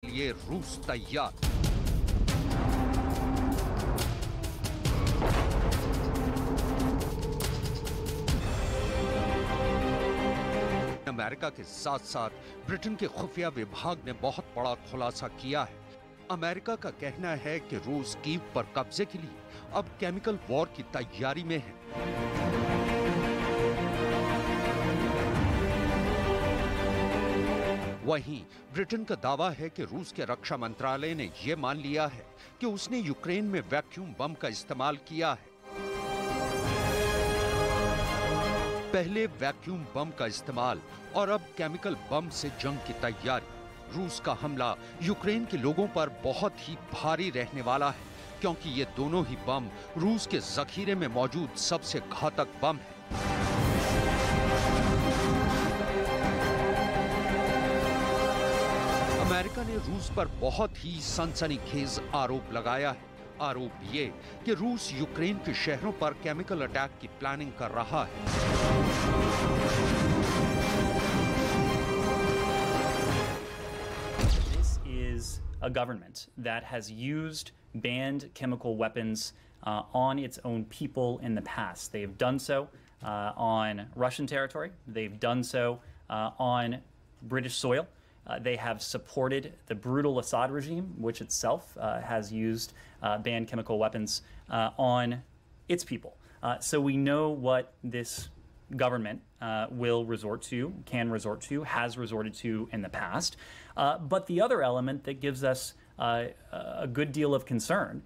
लिए रूस तैयार। अमेरिका के साथ साथ ब्रिटेन के खुफिया विभाग ने बहुत बड़ा खुलासा किया है। अमेरिका का कहना है कि रूस कीव पर कब्जे के लिए अब केमिकल वॉर की तैयारी में है। वहीं ब्रिटेन का दावा है कि रूस के रक्षा मंत्रालय ने यह मान लिया है कि उसने यूक्रेन में वैक्यूम बम का इस्तेमाल किया है। पहले वैक्यूम बम का इस्तेमाल और अब केमिकल बम से जंग की तैयारी। रूस का हमला यूक्रेन के लोगों पर बहुत ही भारी रहने वाला है, क्योंकि ये दोनों ही बम रूस के जखीरे में मौजूद सबसे घातक बम है। अमेरिका ने रूस पर बहुत ही सनसनीखेज आरोप लगाया है। आरोप ये कि रूस यूक्रेन के शहरों पर केमिकल अटैक की प्लानिंग कर रहा है। This is a government that has used banned chemical weapons on its own people in the past. They have done so on Russian territory. They've done so on British soil. They have supported the brutal Assad regime, which itself has used banned chemical weapons on its people. So we know what this government will resort to, can resort to, has resorted to in the past. But the other element that gives us a good deal of concern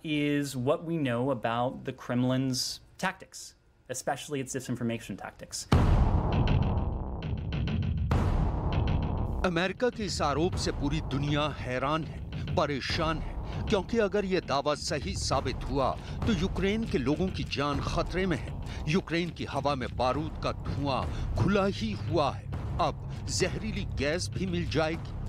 is what we know about the Kremlin's tactics, especially its disinformation tactics. America के इस आरोप से पूरी दुनिया हैरान है, परेशान है, क्योंकि अगर ये दावा सही साबित हुआ तो यूक्रेन के लोगों की जान खतरे में है। यूक्रेन की हवा में बारूद का धुआं खुला ही हुआ है, अब जहरीली गैस भी मिल जाएगी।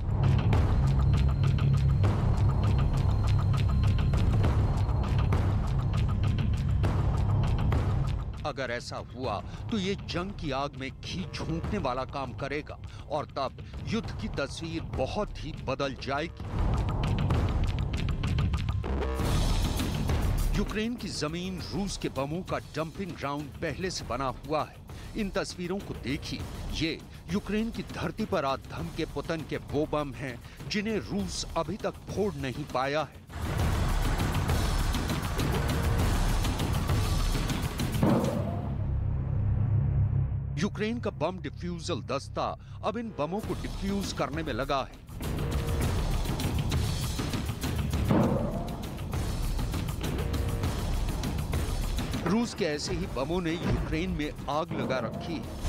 अगर ऐसा हुआ तो ये जंग की आग में घी झोंकने वाला काम करेगा और तब युद्ध की तस्वीर बहुत ही बदल जाएगी। यूक्रेन की जमीन रूस के बमों का डंपिंग ग्राउंड पहले से बना हुआ है। इन तस्वीरों को देखिए, ये यूक्रेन की धरती पर आधम के पुतन के वो बम हैं जिन्हें रूस अभी तक फोड़ नहीं पाया है। यूक्रेन का बम डिफ्यूजल दस्ता अब इन बमों को डिफ्यूज करने में लगा है। रूस के ऐसे ही बमों ने यूक्रेन में आग लगा रखी है।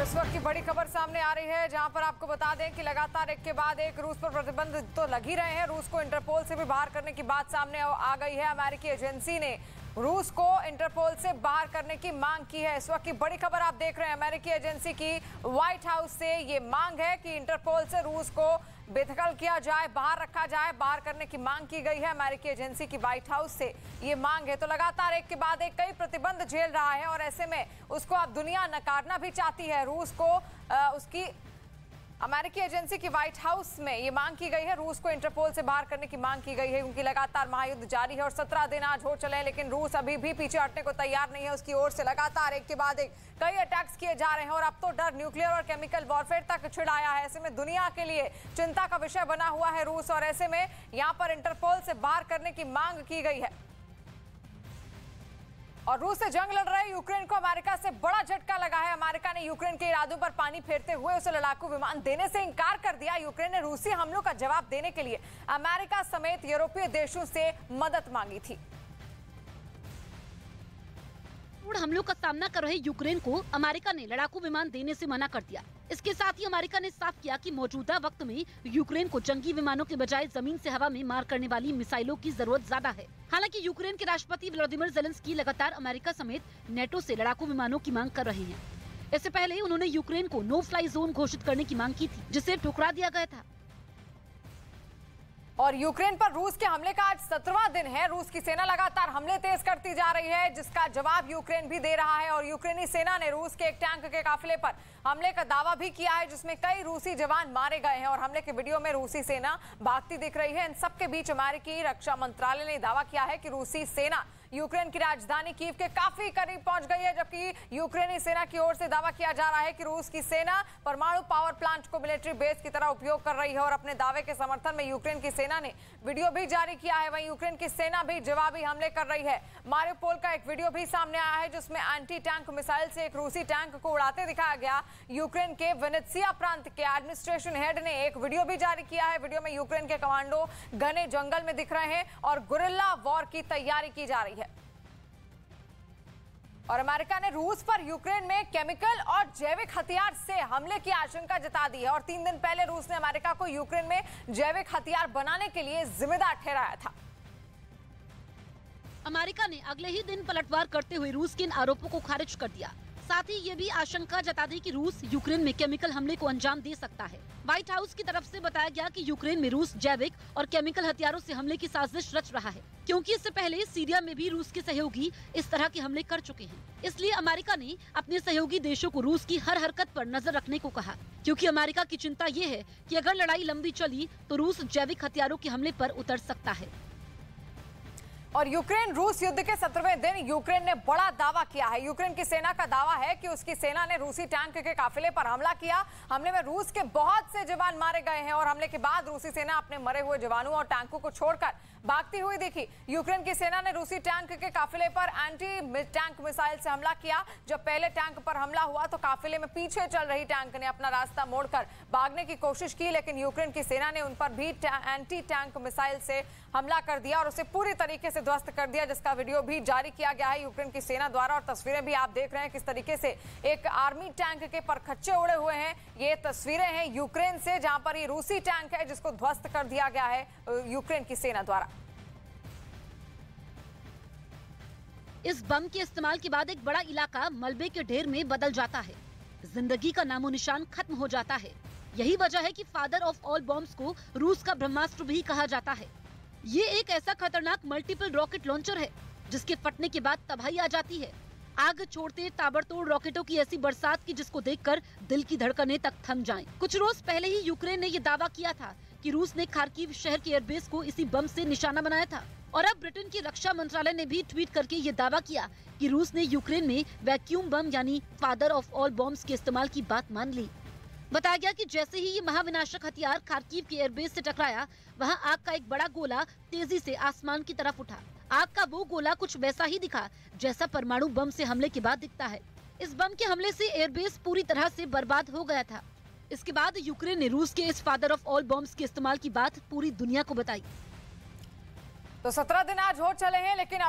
इस वक्त की बड़ी खबर सामने आ रही है, जहां पर आपको बता दें कि लगातार एक के बाद एक रूस पर प्रतिबंध तो लग ही रहे हैं। रूस को इंटरपोल से भी बाहर करने की बात सामने आ गई है। अमेरिकी एजेंसी ने रूस को इंटरपोल से बाहर करने की मांग की है। इस वक्त की बड़ी खबर आप देख रहे हैं, अमेरिकी एजेंसी की व्हाइट हाउस से ये मांग है कि इंटरपोल से रूस को बेदखल किया जाए, बाहर रखा जाए। बाहर करने की मांग की गई है अमेरिकी एजेंसी की व्हाइट हाउस से, ये मांग है। तो लगातार एक के बाद एक कई प्रतिबंध झेल रहा है और ऐसे में उसको अब दुनिया नकारना भी चाहती है। रूस को उसकी अमेरिकी एजेंसी की व्हाइट हाउस में ये मांग की गई है, रूस को इंटरपोल से बाहर करने की मांग की गई है, क्योंकि लगातार महायुद्ध जारी है और 17 दिन आज हो चले हैं, लेकिन रूस अभी भी पीछे हटने को तैयार नहीं है। उसकी ओर से लगातार एक के बाद एक कई अटैक्स किए जा रहे हैं और अब तो डर न्यूक्लियर और केमिकल वॉरफेयर तक छिड़ाया है। ऐसे में दुनिया के लिए चिंता का विषय बना हुआ है रूस, और ऐसे में यहाँ पर इंटरपोल से बाहर करने की मांग की गई है। और रूस से जंग लड़ रहे यूक्रेन को अमेरिका से बड़ा झटका लगा है। अमेरिका ने यूक्रेन के इरादों पर पानी फेरते हुए उसे लड़ाकू विमान देने से इनकार कर दिया। यूक्रेन ने रूसी हमलों का जवाब देने के लिए अमेरिका समेत यूरोपीय देशों से मदद मांगी थी। हमलों का सामना कर रहे यूक्रेन को अमेरिका ने लड़ाकू विमान देने से मना कर दिया। इसके साथ ही अमेरिका ने साफ किया कि मौजूदा वक्त में यूक्रेन को जंगी विमानों के बजाय जमीन से हवा में मार करने वाली मिसाइलों की जरूरत ज्यादा है। हालांकि यूक्रेन के राष्ट्रपति व्लादिमीर ज़ेलेंस्की लगातार अमेरिका समेत नेटो से लड़ाकू विमानों की मांग कर रहे हैं। इससे पहले उन्होंने यूक्रेन को नो फ्लाई जोन घोषित करने की मांग की थी, जिसे ठुकरा दिया गया था। और यूक्रेन पर रूस के हमले का आज 17वां दिन है। रूस की सेना लगातार हमले तेज करती जा रही है, जिसका जवाब यूक्रेन भी दे रहा है। और यूक्रेनी सेना ने रूस के एक टैंक के काफिले पर हमले का दावा भी किया है, जिसमें कई रूसी जवान मारे गए हैं। और हमले के वीडियो में रूसी सेना भागती दिख रही है। इन सबके बीच अमेरिकी रक्षा मंत्रालय ने दावा किया है कि रूसी सेना यूक्रेन की राजधानी कीव के काफी करीब पहुंच गई है, जबकि यूक्रेनी सेना की ओर से दावा किया जा रहा है कि रूस की सेना परमाणु पावर प्लांट को मिलिट्री बेस की तरह उपयोग कर रही है। और अपने दावे के समर्थन में यूक्रेन की सेना ने वीडियो भी जारी किया है। वहीं यूक्रेन की सेना भी जवाबी हमले कर रही है। मारियोपोल का एक वीडियो भी सामने आया है, जिसमें एंटी टैंक मिसाइल से एक रूसी टैंक को उड़ाते दिखाया गया। यूक्रेन के वेनेत्सिया प्रांत के एडमिनिस्ट्रेशन हेड ने एक वीडियो भी जारी किया है। वीडियो में यूक्रेन के कमांडो घने जंगल में दिख रहे हैं और गुरिल्ला वॉर की तैयारी की जा रही है। और अमेरिका ने रूस पर यूक्रेन में केमिकल और जैविक हथियार से हमले की आशंका जता दी है। और 3 दिन पहले रूस ने अमेरिका को यूक्रेन में जैविक हथियार बनाने के लिए जिम्मेदार ठहराया था। अमेरिका ने अगले ही दिन पलटवार करते हुए रूस के इन आरोपों को खारिज कर दिया। साथ ही ये भी आशंका जता दी कि रूस यूक्रेन में केमिकल हमले को अंजाम दे सकता है। व्हाइट हाउस की तरफ से बताया गया कि यूक्रेन में रूस जैविक और केमिकल हथियारों से हमले की साजिश रच रहा है, क्योंकि इससे पहले सीरिया में भी रूस के सहयोगी इस तरह के हमले कर चुके हैं। इसलिए अमेरिका ने अपने सहयोगी देशों को रूस की हर हरकत पर नजर रखने को कहा, क्योंकि अमेरिका की चिंता ये है कि अगर लड़ाई लंबी चली तो रूस जैविक हथियारों के हमले पर उतर सकता है। और यूक्रेन रूस युद्ध के 17वें दिन यूक्रेन ने बड़ा दावा किया है। यूक्रेन की सेना का दावा है कि उसकी सेना ने रूसी टैंक के काफिले पर हमला किया। हमले में रूस के बहुत से जवान मारे गए हैं और हमले के बाद रूसी सेना अपने मरे हुए जवानों और टैंकों को छोड़कर भागती हुई दिखी। यूक्रेन की सेना ने रूसी टैंक के काफिले पर एंटी टैंक मिसाइल से हमला किया। जब पहले टैंक पर हमला हुआ तो काफिले में पीछे चल रही टैंक ने अपना रास्ता मोड़कर भागने की कोशिश की, लेकिन यूक्रेन की सेना ने उन पर भी एंटी टैंक मिसाइल से हमला कर दिया और उसे पूरी तरीके से ध्वस्त कर दिया, जिसका वीडियो भी जारी किया गया है यूक्रेन की सेना द्वारा। और तस्वीरें भी आप देख रहे हैं किस तरीके से एक आर्मी टैंक के परखच्चे उड़े हुए हैं। ये तस्वीरें हैं यूक्रेन से, जहां पर ये रूसी टैंक है जिसको ध्वस्त कर दिया गया है यूक्रेन की सेना द्वारा। इस बम के इस्तेमाल के बाद एक बड़ा इलाका मलबे के ढेर में बदल जाता है। जिंदगी का नामो निशान खत्म हो जाता है। यही वजह है कि फादर ऑफ ऑल बॉम्ब्स को रूस का ब्रह्मास्त्र भी कहा जाता है। ये एक ऐसा खतरनाक मल्टीपल रॉकेट लॉन्चर है जिसके फटने के बाद तबाही आ जाती है। आग छोड़ते ताबड़तोड़ रॉकेटों की ऐसी बरसात की जिसको देखकर दिल की धड़कनें तक थम जाएं। कुछ रोज पहले ही यूक्रेन ने ये दावा किया था कि रूस ने खार्किव शहर के एयरबेस को इसी बम से निशाना बनाया था। और अब ब्रिटेन की रक्षा मंत्रालय ने भी ट्वीट करके ये दावा किया कि रूस ने यूक्रेन में वैक्यूम बम यानी फादर ऑफ ऑल बॉम्ब्स के इस्तेमाल की बात मान ली। बताया गया कि जैसे ही ये महाविनाशक हथियार खार्किव के एयरबेस से टकराया, वहां आग का एक बड़ा गोला तेजी से आसमान की तरफ उठा। आग का वो गोला कुछ वैसा ही दिखा जैसा परमाणु बम से हमले के बाद दिखता है। इस बम के हमले से एयरबेस पूरी तरह से बर्बाद हो गया था। इसके बाद यूक्रेन ने रूस के इस फादर ऑफ ऑल बॉम्ब्स के इस्तेमाल की बात पूरी दुनिया को बताई। तो 17 दिन आज हो चले हैं, लेकिन